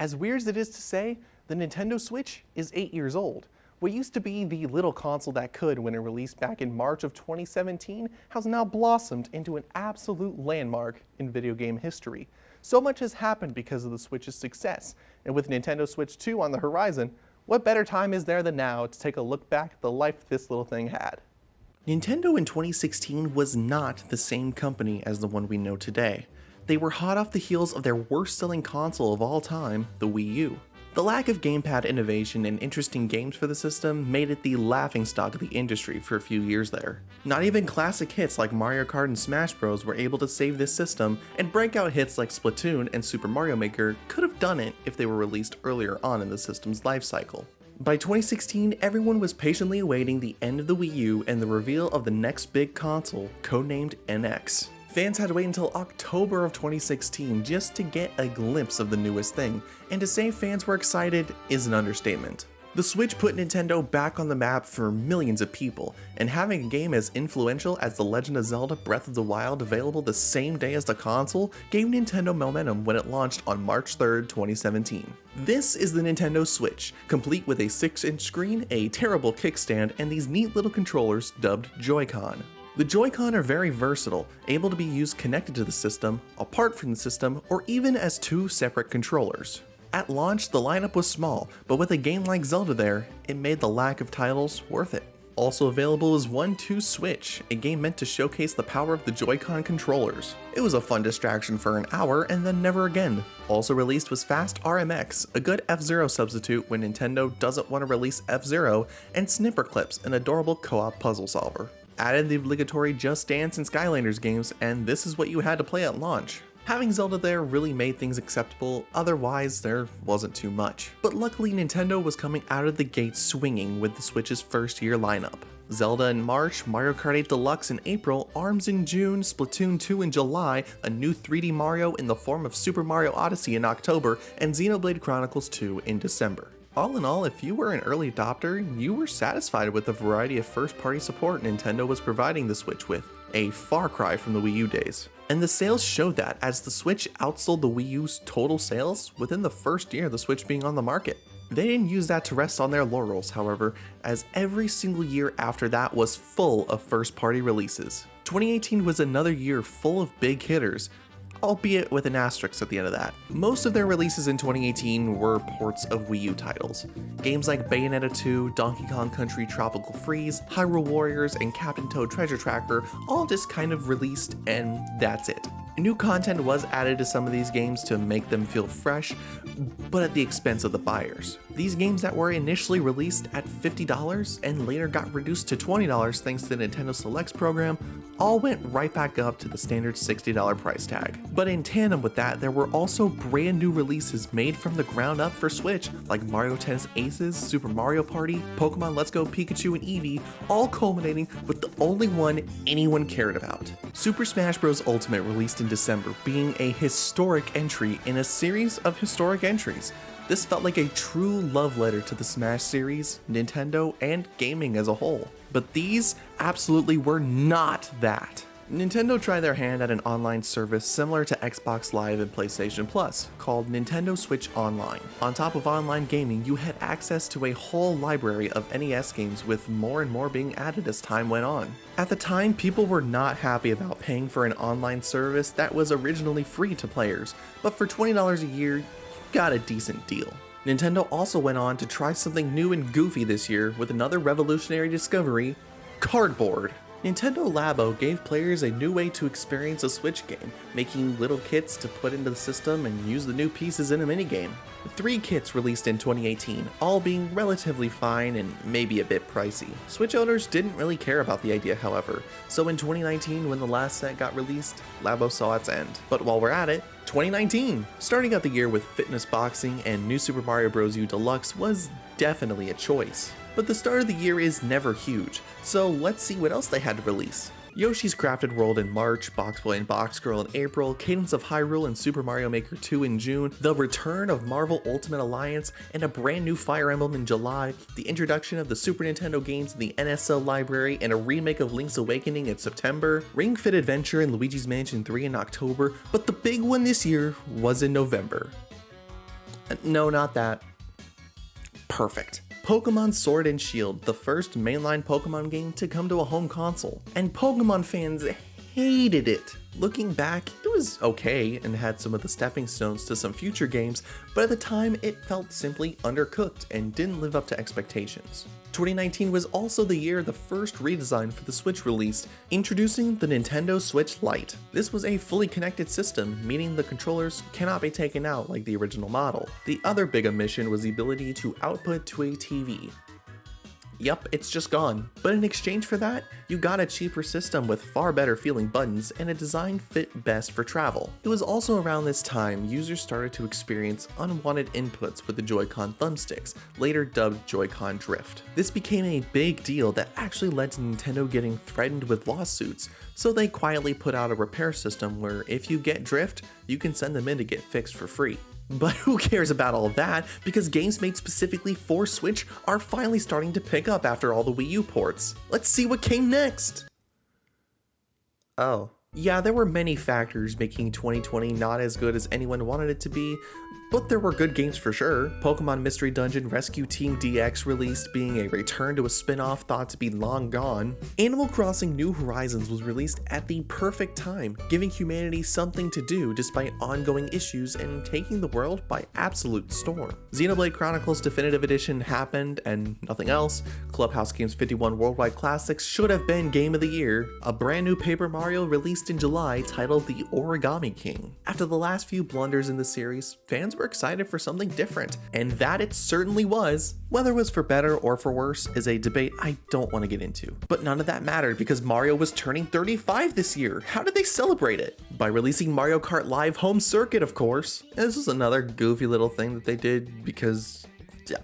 As weird as it is to say, the Nintendo Switch is 8 years old. What used to be the little console that could when it released back in March of 2017 has now blossomed into an absolute landmark in video game history. So much has happened because of the Switch's success, and with Nintendo Switch 2 on the horizon, what better time is there than now to take a look back at the life this little thing had? Nintendo in 2016 was not the same company as the one we know today. They were hot off the heels of their worst-selling console of all time, the Wii U. The lack of gamepad innovation and interesting games for the system made it the laughingstock of the industry for a few years there. Not even classic hits like Mario Kart and Smash Bros were able to save this system, and breakout hits like Splatoon and Super Mario Maker could have done it if they were released earlier on in the system's life cycle. By 2016, everyone was patiently awaiting the end of the Wii U and the reveal of the next big console, codenamed NX. Fans had to wait until October of 2016 just to get a glimpse of the newest thing, and to say fans were excited is an understatement. The Switch put Nintendo back on the map for millions of people, and having a game as influential as The Legend of Zelda Breath of the Wild available the same day as the console gave Nintendo momentum when it launched on March 3rd, 2017. This is the Nintendo Switch, complete with a 6-inch screen, a terrible kickstand, and these neat little controllers dubbed Joy-Con. The Joy-Con are very versatile, able to be used connected to the system, apart from the system, or even as two separate controllers. At launch, the lineup was small, but with a game like Zelda there, it made the lack of titles worth it. Also available is 1-2 Switch, a game meant to showcase the power of the Joy-Con controllers. It was a fun distraction for an hour and then never again. Also released was Fast RMX, a good F-Zero substitute when Nintendo doesn't want to release F-Zero, and Snipper Clips, an adorable co-op puzzle solver. Added the obligatory Just Dance and Skylanders games, and this is what you had to play at launch. Having Zelda there really made things acceptable, otherwise there wasn't too much. But luckily Nintendo was coming out of the gate swinging with the Switch's first year lineup. Zelda in March, Mario Kart 8 Deluxe in April, ARMS in June, Splatoon 2 in July, a new 3D Mario in the form of Super Mario Odyssey in October, and Xenoblade Chronicles 2 in December. All in all, if you were an early adopter, you were satisfied with the variety of first-party support Nintendo was providing the Switch with, a far cry from the Wii U days. And the sales showed that, as the Switch outsold the Wii U's total sales within the first year of the Switch being on the market. They didn't use that to rest on their laurels, however, as every single year after that was full of first-party releases. 2018 was another year full of big hitters, albeit with an asterisk at the end of that. Most of their releases in 2018 were ports of Wii U titles. Games like Bayonetta 2, Donkey Kong Country Tropical Freeze, Hyrule Warriors, and Captain Toad Treasure Tracker all just kind of released, and that's it. New content was added to some of these games to make them feel fresh, but at the expense of the buyers. These games that were initially released at $50 and later got reduced to $20 thanks to the Nintendo Selects program all went right back up to the standard $60 price tag. But in tandem with that, there were also brand new releases made from the ground up for Switch, like Mario Tennis Aces, Super Mario Party, Pokemon Let's Go Pikachu and Eevee, all culminating with the only one anyone cared about. Super Smash Bros. Ultimate released in December, being a historic entry in a series of historic entries. This felt like a true love letter to the Smash series, Nintendo, and gaming as a whole. But these absolutely were not that. Nintendo tried their hand at an online service similar to Xbox Live and PlayStation Plus, called Nintendo Switch Online. On top of online gaming, you had access to a whole library of NES games, with more and more being added as time went on. At the time, people were not happy about paying for an online service that was originally free to players, but for $20 a year, you got a decent deal. Nintendo also went on to try something new and goofy this year with another revolutionary discovery: cardboard. Nintendo Labo gave players a new way to experience a Switch game, making little kits to put into the system and use the new pieces in a minigame. 3 kits released in 2018, all being relatively fine and maybe a bit pricey. Switch owners didn't really care about the idea, however, so in 2019 when the last set got released, Labo saw its end. But while we're at it, 2019! Starting out the year with Fitness Boxing and New Super Mario Bros. U Deluxe was definitely a choice. But the start of the year is never huge, so let's see what else they had to release. Yoshi's Crafted World in March, Box Boy and Box Girl in April, Cadence of Hyrule and Super Mario Maker 2 in June, the return of Marvel Ultimate Alliance, and a brand new Fire Emblem in July, the introduction of the Super Nintendo games in the NSL library, and a remake of Link's Awakening in September, Ring Fit Adventure and Luigi's Mansion 3 in October, but the big one this year was in November. No, not that. Perfect. Pokemon Sword and Shield, the first mainline Pokemon game to come to a home console, and Pokemon fans hated it. Looking back, it was okay and had some of the stepping stones to some future games, but at the time it felt simply undercooked and didn't live up to expectations. 2019 was also the year the first redesign for the Switch released, introducing the Nintendo Switch Lite. This was a fully connected system, meaning the controllers cannot be taken out like the original model. The other big omission was the ability to output to a TV. Yup, it's just gone. But in exchange for that, you got a cheaper system with far better feeling buttons and a design fit best for travel. It was also around this time users started to experience unwanted inputs with the Joy-Con thumbsticks, later dubbed Joy-Con drift. This became a big deal that actually led to Nintendo getting threatened with lawsuits, so they quietly put out a repair system where if you get drift, you can send them in to get fixed for free. But who cares about all of that, because games made specifically for Switch are finally starting to pick up after all the Wii U ports. Let's see what came next! Oh. Yeah, there were many factors making 2020 not as good as anyone wanted it to be, but there were good games for sure. Pokemon Mystery Dungeon Rescue Team DX released, being a return to a spin-off thought to be long gone. Animal Crossing New Horizons was released at the perfect time, giving humanity something to do despite ongoing issues and taking the world by absolute storm. Xenoblade Chronicles Definitive Edition happened and nothing else. Clubhouse Games 51 Worldwide Classics should have been Game of the Year. A brand new Paper Mario released in July titled The Origami King. After the last few blunders in the series, fans were excited for something different, and that it certainly was. Whether it was for better or for worse is a debate I don't want to get into, but none of that mattered because Mario was turning 35 this year. How did they celebrate it? By releasing Mario Kart Live Home Circuit, of course. And this was another goofy little thing that they did because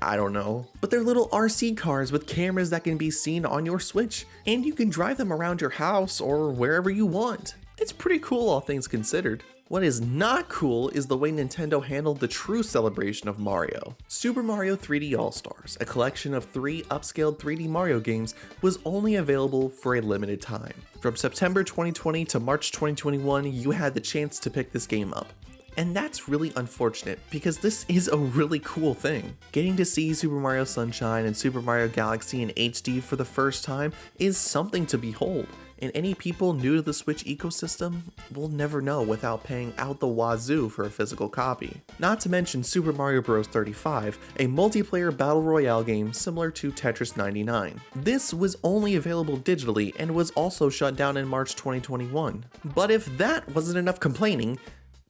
I don't know. But they're little RC cars with cameras that can be seen on your Switch, and you can drive them around your house or wherever you want. It's pretty cool, all things considered. What is not cool is the way Nintendo handled the true celebration of Mario. Super Mario 3D All-Stars, a collection of 3 upscaled 3D Mario games, was only available for a limited time. From September 2020 to March 2021, you had the chance to pick this game up. And that's really unfortunate because this is a really cool thing. Getting to see Super Mario Sunshine and Super Mario Galaxy in HD for the first time is something to behold. And any people new to the Switch ecosystem will never know without paying out the wazoo for a physical copy. Not to mention Super Mario Bros. 35, a multiplayer battle royale game similar to Tetris 99. This was only available digitally and was also shut down in March 2021. But if that wasn't enough complaining,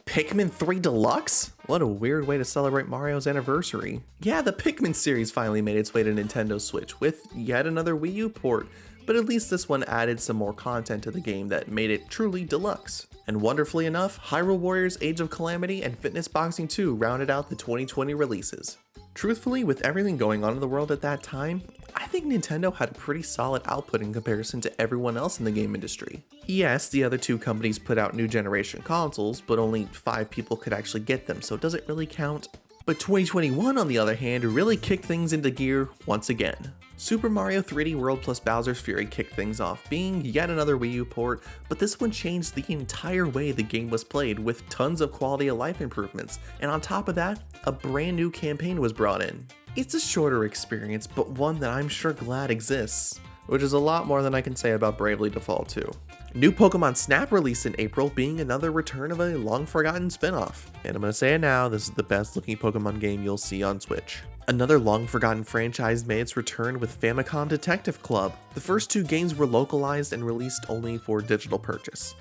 Pikmin 3 Deluxe? What a weird way to celebrate Mario's anniversary. Yeah, the Pikmin series finally made its way to Nintendo Switch with yet another Wii U port, but at least this one added some more content to the game that made it truly deluxe. And wonderfully enough, Hyrule Warriors Age of Calamity and Fitness Boxing 2 rounded out the 2020 releases. Truthfully, with everything going on in the world at that time, I think Nintendo had a pretty solid output in comparison to everyone else in the game industry. Yes, the other 2 companies put out new generation consoles, but only 5 people could actually get them, so does it really count? But 2021, on the other hand, really kicked things into gear once again. Super Mario 3D World plus Bowser's Fury kicked things off, being yet another Wii U port, but this one changed the entire way the game was played with tons of quality of life improvements, and on top of that, a brand new campaign was brought in. It's a shorter experience, but one that I'm sure glad exists, which is a lot more than I can say about Bravely Default 2. New Pokemon Snap released in April, being another return of a long-forgotten spin-off. And I'm gonna say it now, this is the best looking Pokemon game you'll see on Switch. Another long-forgotten franchise made its return with Famicom Detective Club. The first 2 games were localized and released only for digital purchase.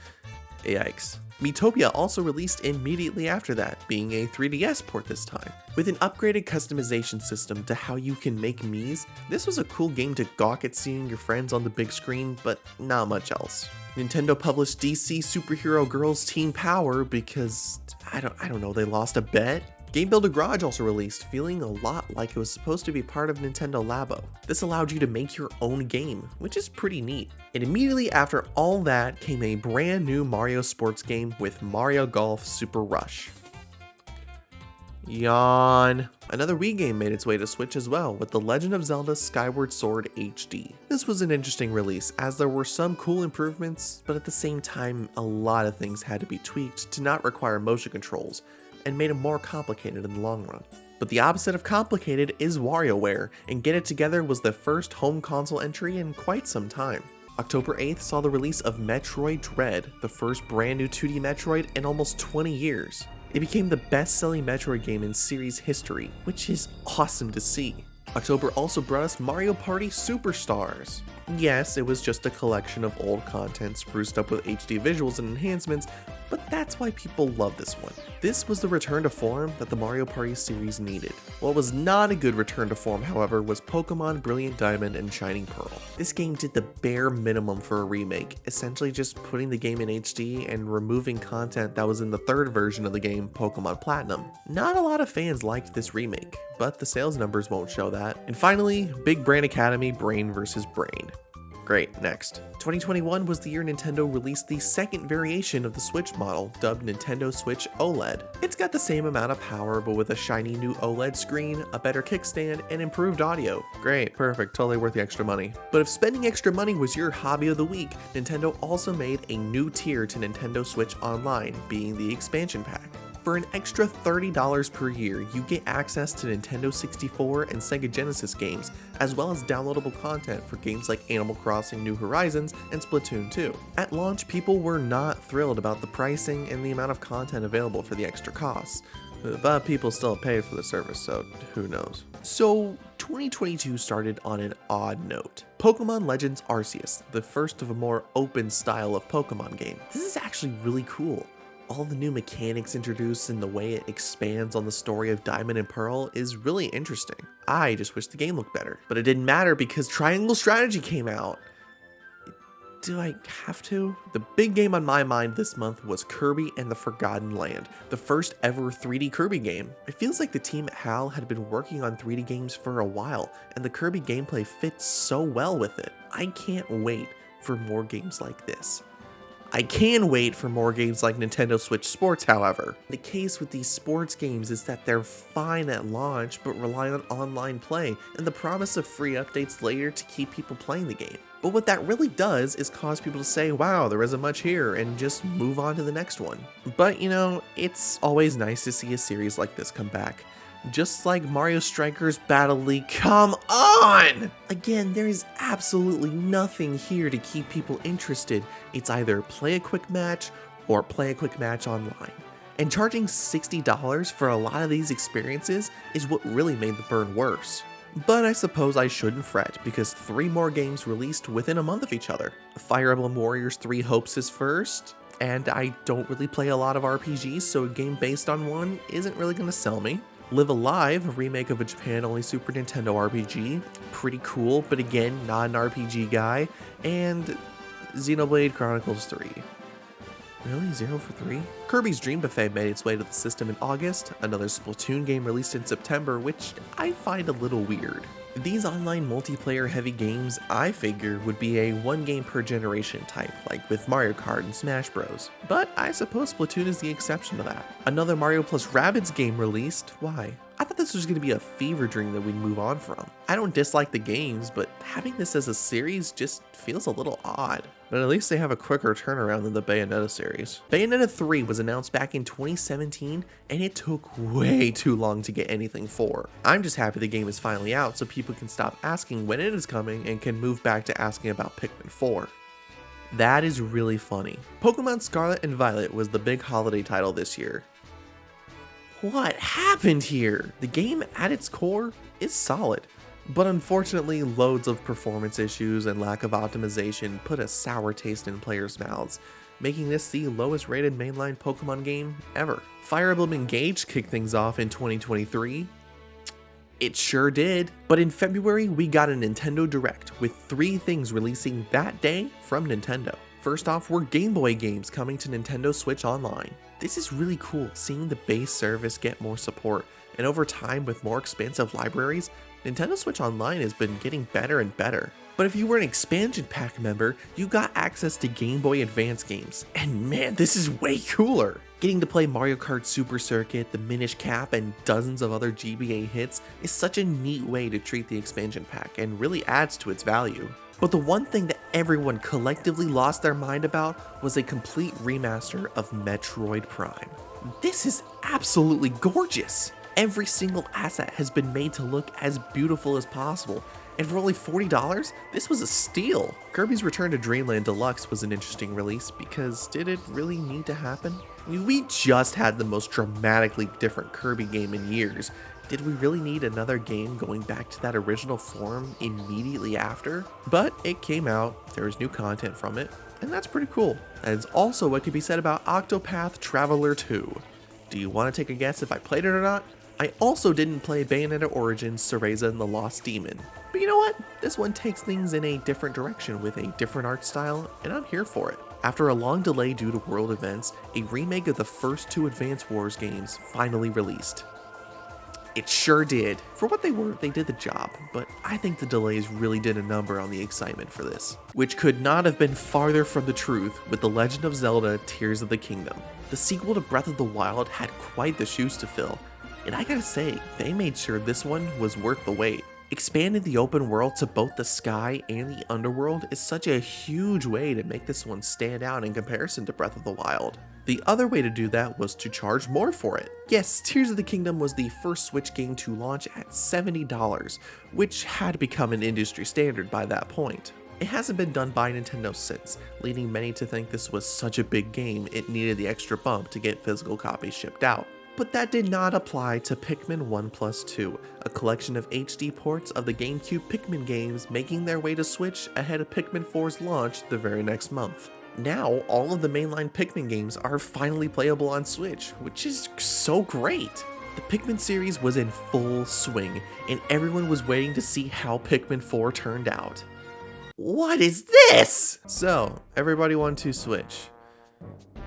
Yikes. Miitopia also released immediately after that, being a 3DS port this time. With an upgraded customization system to how you can make Miis, this was a cool game to gawk at seeing your friends on the big screen, but not much else. Nintendo published DC Superhero Girls Teen Power because, I don't know, they lost a bet? Game Builder Garage also released, feeling a lot like it was supposed to be part of Nintendo Labo. This allowed you to make your own game, which is pretty neat. And immediately after all that came a brand new Mario sports game with Mario Golf Super Rush. Yawn. Another Wii game made its way to Switch as well, with The Legend of Zelda Skyward Sword HD. This was an interesting release, as there were some cool improvements, but at the same time, a lot of things had to be tweaked to not require motion controls, and made it more complicated in the long run. But the opposite of complicated is WarioWare, and Get It Together was the first home console entry in quite some time. October 8th saw the release of Metroid Dread, the first brand new 2D Metroid in almost 20 years. It became the best-selling Metroid game in series history, which is awesome to see. October also brought us Mario Party Superstars. Yes, it was just a collection of old content spruced up with HD visuals and enhancements, but that's why people love this one. This was the return to form that the Mario Party series needed. What was not a good return to form, however, was Pokemon Brilliant Diamond and Shining Pearl. This game did the bare minimum for a remake, essentially just putting the game in HD and removing content that was in the third version of the game, Pokemon Platinum. Not a lot of fans liked this remake, but the sales numbers won't show that. And finally, Big Brain Academy Brain vs. Brain. Great, next. 2021 was the year Nintendo released the second variation of the Switch model, dubbed Nintendo Switch OLED. It's got the same amount of power, but with a shiny new OLED screen, a better kickstand, and improved audio. Great, perfect, totally worth the extra money. But if spending extra money was your hobby of the week, Nintendo also made a new tier to Nintendo Switch Online, being the expansion pack. For an extra $30 per year, you get access to Nintendo 64 and Sega Genesis games, as well as downloadable content for games like Animal Crossing New Horizons and Splatoon 2. At launch, people were not thrilled about the pricing and the amount of content available for the extra costs, but people still pay for the service, so who knows. So 2022 started on an odd note. Pokemon Legends Arceus, the first of a more open style of Pokemon game. This is actually really cool. All the new mechanics introduced and the way it expands on the story of Diamond and Pearl is really interesting. I just wish the game looked better. But it didn't matter because Triangle Strategy came out. Do I have to? The big game on my mind this month was Kirby and the Forgotten Land, the first ever 3D Kirby game. It feels like the team at HAL had been working on 3D games for a while, and the Kirby gameplay fits so well with it. I can't wait for more games like this. I can wait for more games like Nintendo Switch Sports, however. The case with these sports games is that they're fine at launch, but rely on online play and the promise of free updates later to keep people playing the game. But what that really does is cause people to say, wow, there isn't much here, and just move on to the next one. But you know, it's always nice to see a series like this come back. Just like Mario Strikers Battle League, come on! Again, there is absolutely nothing here to keep people interested. It's either play a quick match or play a quick match online. And charging $60 for a lot of these experiences is what really made the burn worse. But I suppose I shouldn't fret, because 3 more games released within a month of each other. Fire Emblem Warriors 3 Hopes is first, and I don't really play a lot of RPGs, so a game based on one isn't really going to sell me. Live Alive, a remake of a Japan-only Super Nintendo RPG, pretty cool, but again, not an RPG guy, and Xenoblade Chronicles 3. Really? 0 for 3? Kirby's Dream Buffet made its way to the system in August, another Splatoon game released in September, which I find a little weird. These online multiplayer-heavy games, I figure, would be a one game per generation type, like with Mario Kart and Smash Bros. But I suppose Splatoon is the exception to that. Another Mario plus Rabbids game released? Why? I thought this was going to be a fever dream that we'd move on from. I don't dislike the games, but having this as a series just feels a little odd. But at least they have a quicker turnaround than the Bayonetta series. Bayonetta 3 was announced back in 2017, and it took way too long to get anything for. I'm just happy the game is finally out so people can stop asking when it is coming and can move back to asking about Pikmin 4. That is really funny. Pokemon Scarlet and Violet was the big holiday title this year. What happened here? The game at its core is solid, but unfortunately loads of performance issues and lack of optimization put a sour taste in players' mouths, making this the lowest rated mainline Pokemon game ever. Fire Emblem Engage kicked things off in 2023. It sure did. But in February, we got a Nintendo Direct with 3 things releasing that day from Nintendo. First off were Game Boy games coming to Nintendo Switch Online. This is really cool, seeing the base service get more support, and over time with more expansive libraries, Nintendo Switch Online has been getting better and better. But if you were an expansion pack member, you got access to Game Boy Advance games, and man, this is way cooler! Getting to play Mario Kart Super Circuit, the Minish Cap, and dozens of other GBA hits is such a neat way to treat the expansion pack and really adds to its value. But the one thing that everyone collectively lost their mind about was a complete remaster of Metroid Prime. This is absolutely gorgeous! Every single asset has been made to look as beautiful as possible, and for only $40, this was a steal. Kirby's Return to Dreamland Deluxe was an interesting release because did it really need to happen? I mean, we just had the most dramatically different Kirby game in years. Did we really need another game going back to that original form immediately after? But it came out, there was new content from it, and that's pretty cool. That is also what could be said about Octopath Traveler 2. Do you want to take a guess if I played it or not? I also didn't play Bayonetta Origins Cereza and the Lost Demon. But you know what? This one takes things in a different direction with a different art style, and I'm here for it. After a long delay due to world events, a remake of the first two Advance Wars games finally released. It sure did. For what they were, they did the job, but I think the delays really did a number on the excitement for this, which could not have been farther from the truth with The Legend of Zelda Tears of the Kingdom. The sequel to Breath of the Wild had quite the shoes to fill, and I gotta say, they made sure this one was worth the wait. Expanding the open world to both the sky and the underworld is such a huge way to make this one stand out in comparison to Breath of the Wild. The other way to do that was to charge more for it. Yes, Tears of the Kingdom was the first Switch game to launch at $70, which had become an industry standard by that point. It hasn't been done by Nintendo since, leading many to think this was such a big game it needed the extra bump to get physical copies shipped out. But that did not apply to Pikmin 1+2, a collection of HD ports of the GameCube Pikmin games making their way to Switch ahead of Pikmin 4's launch the very next month. Now, all of the mainline Pikmin games are finally playable on Switch, which is so great! The Pikmin series was in full swing, and everyone was waiting to see how Pikmin 4 turned out. What is this? So, everybody want to Switch.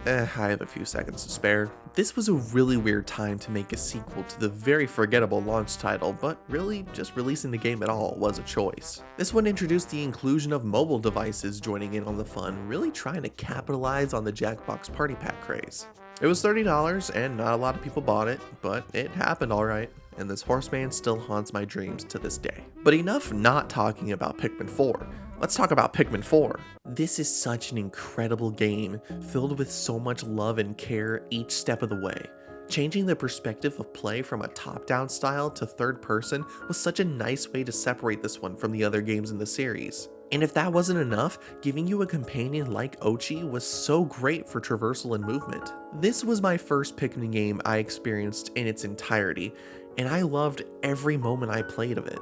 I have a few seconds to spare. This was a really weird time to make a sequel to the very forgettable launch title, but really, just releasing the game at all was a choice. This one introduced the inclusion of mobile devices joining in on the fun, really trying to capitalize on the Jackbox Party Pack craze. It was $30 and not a lot of people bought it, but it happened alright, and this horseman still haunts my dreams to this day. But enough not talking about Pikmin 4. Let's talk about Pikmin 4. This is such an incredible game, filled with so much love and care each step of the way. Changing the perspective of play from a top-down style to third person was such a nice way to separate this one from the other games in the series. And if that wasn't enough, giving you a companion like Ochi was so great for traversal and movement. This was my first Pikmin game I experienced in its entirety, and I loved every moment I played of it.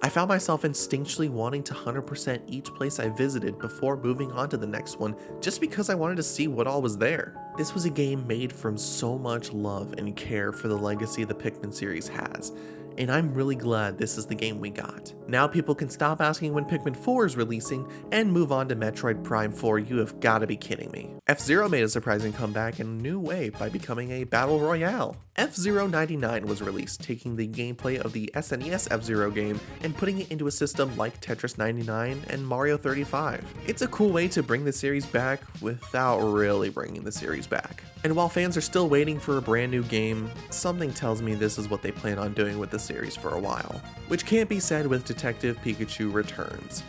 I found myself instinctually wanting to 100% each place I visited before moving on to the next one, just because I wanted to see what all was there. This was a game made from so much love and care for the legacy the Pikmin series has, and I'm really glad this is the game we got. Now people can stop asking when Pikmin 4 is releasing and move on to Metroid Prime 4. You have gotta be kidding me. F-Zero made a surprising comeback in a new way by becoming a battle royale. F-Zero 99 was released, taking the gameplay of the SNES F-Zero game and putting it into a system like Tetris 99 and Mario 35. It's a cool way to bring the series back without really bringing the series back. And while fans are still waiting for a brand new game, something tells me this is what they plan on doing with the series for a while. Which can't be said with Detective Pikachu Returns.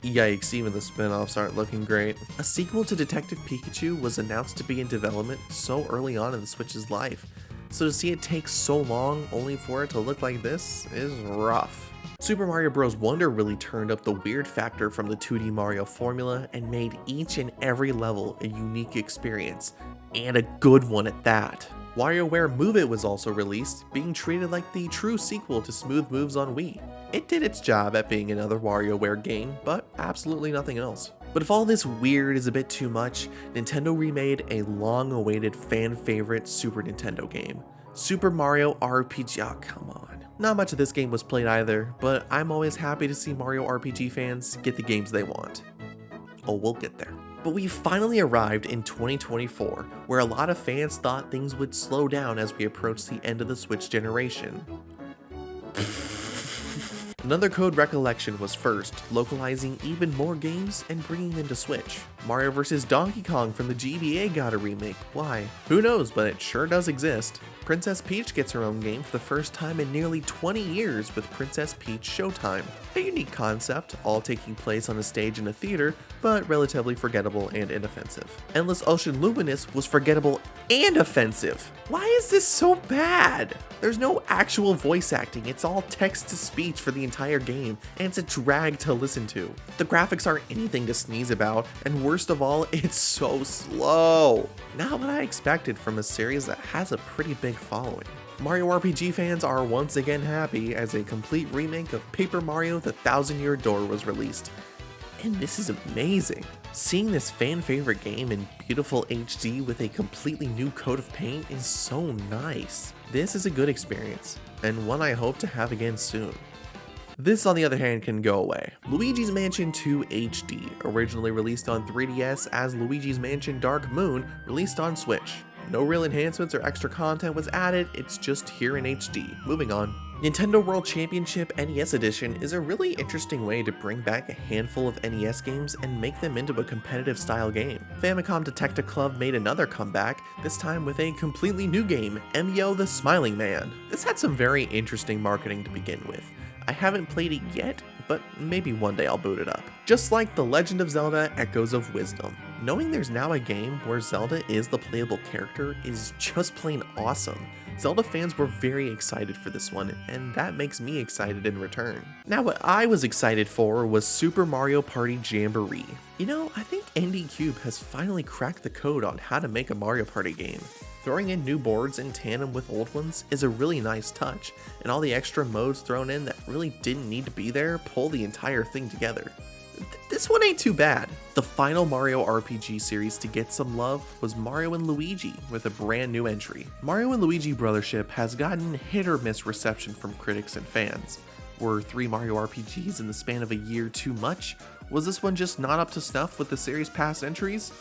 Yikes, even the spin-offs aren't looking great. A sequel to Detective Pikachu was announced to be in development so early on in the Switch's life, so to see it take so long only for it to look like this is rough. Super Mario Bros. Wonder really turned up the weird factor from the 2D Mario formula and made each and every level a unique experience, and a good one at that. WarioWare Move It was also released, being treated like the true sequel to Smooth Moves on Wii. It did its job at being another WarioWare game, but absolutely nothing else. But if all this weird is a bit too much, Nintendo remade a long-awaited fan-favorite Super Nintendo game, Super Mario RPG. Oh, come on. Not much of this game was played either, but I'm always happy to see Mario RPG fans get the games they want. Oh, we'll get there. But we finally arrived in 2024, where a lot of fans thought things would slow down as we approach the end of the Switch generation. Another Code Recollection was first, localizing even more games and bringing them to Switch. Mario vs. Donkey Kong from the GBA got a remake. Why? Who knows, but it sure does exist. Princess Peach gets her own game for the first time in nearly 20 years with Princess Peach Showtime. A unique concept, all taking place on a stage in a theater, but relatively forgettable and inoffensive. Endless Ocean Luminous was forgettable and offensive. Why is this so bad? There's no actual voice acting, it's all text to speech for the entire game, and it's a drag to listen to. The graphics aren't anything to sneeze about, and worst of all, it's so slow. Not what I expected from a series that has a pretty big following. Mario RPG fans are once again happy as a complete remake of Paper Mario: The Thousand-Year Door was released. And this is amazing. Seeing this fan favorite game in beautiful HD with a completely new coat of paint is so nice. This is a good experience, and one I hope to have again soon. This, on the other hand, can go away. Luigi's Mansion 2 HD, originally released on 3DS as Luigi's Mansion Dark Moon, released on Switch. No real enhancements or extra content was added, it's just here in HD. Moving on. Nintendo World Championship NES Edition is a really interesting way to bring back a handful of NES games and make them into a competitive style game. Famicom Detective Club made another comeback, this time with a completely new game, Emyo the Smiling Man. This had some very interesting marketing to begin with. I haven't played it yet, but maybe one day I'll boot it up. Just like The Legend of Zelda: Echoes of Wisdom, knowing there's now a game where Zelda is the playable character is just plain awesome. Zelda fans were very excited for this one, and that makes me excited in return. Now what I was excited for was Super Mario Party Jamboree. You know, I think ND Cube has finally cracked the code on how to make a Mario Party game. Throwing in new boards in tandem with old ones is a really nice touch, and all the extra modes thrown in that really didn't need to be there pull the entire thing together. This one ain't too bad. The final Mario RPG series to get some love was Mario & Luigi with a brand new entry. Mario & Luigi Brothership has gotten hit or miss reception from critics and fans. Were 3 Mario RPGs in the span of a year too much? Was this one just not up to snuff with the series' past entries?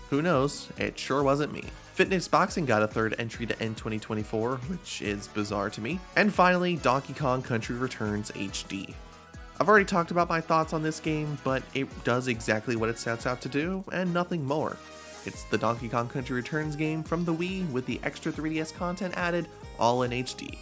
Who knows, it sure wasn't me. Fitness Boxing got a 3rd entry to end 2024, which is bizarre to me. And finally, Donkey Kong Country Returns HD. I've already talked about my thoughts on this game, but it does exactly what it sets out to do, and nothing more. It's the Donkey Kong Country Returns game from the Wii with the extra 3DS content added, all in HD.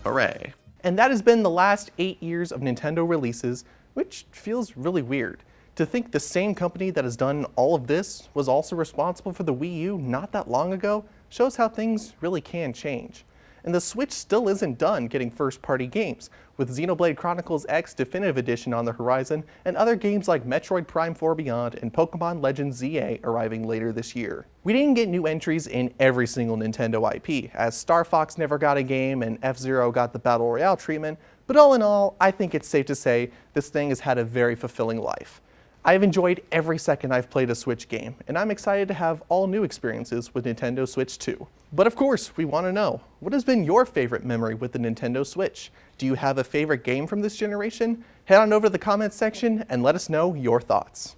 Hooray. And that has been the last 8 years of Nintendo releases, which feels really weird. To think the same company that has done all of this was also responsible for the Wii U not that long ago shows how things really can change. And the Switch still isn't done getting first-party games, with Xenoblade Chronicles X Definitive Edition on the horizon and other games like Metroid Prime 4 Beyond and Pokemon Legends ZA arriving later this year. We didn't get new entries in every single Nintendo IP, as Star Fox never got a game and F-Zero got the Battle Royale treatment, but all in all, I think it's safe to say this thing has had a very fulfilling life. I've enjoyed every second I've played a Switch game, and I'm excited to have all new experiences with Nintendo Switch 2. But of course, we want to know, what has been your favorite memory with the Nintendo Switch? Do you have a favorite game from this generation? Head on over to the comments section and let us know your thoughts.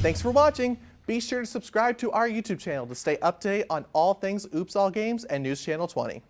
Thanks for watching! Be sure to subscribe to our YouTube channel to stay up to date on all things Oops All Games and News Channel 20.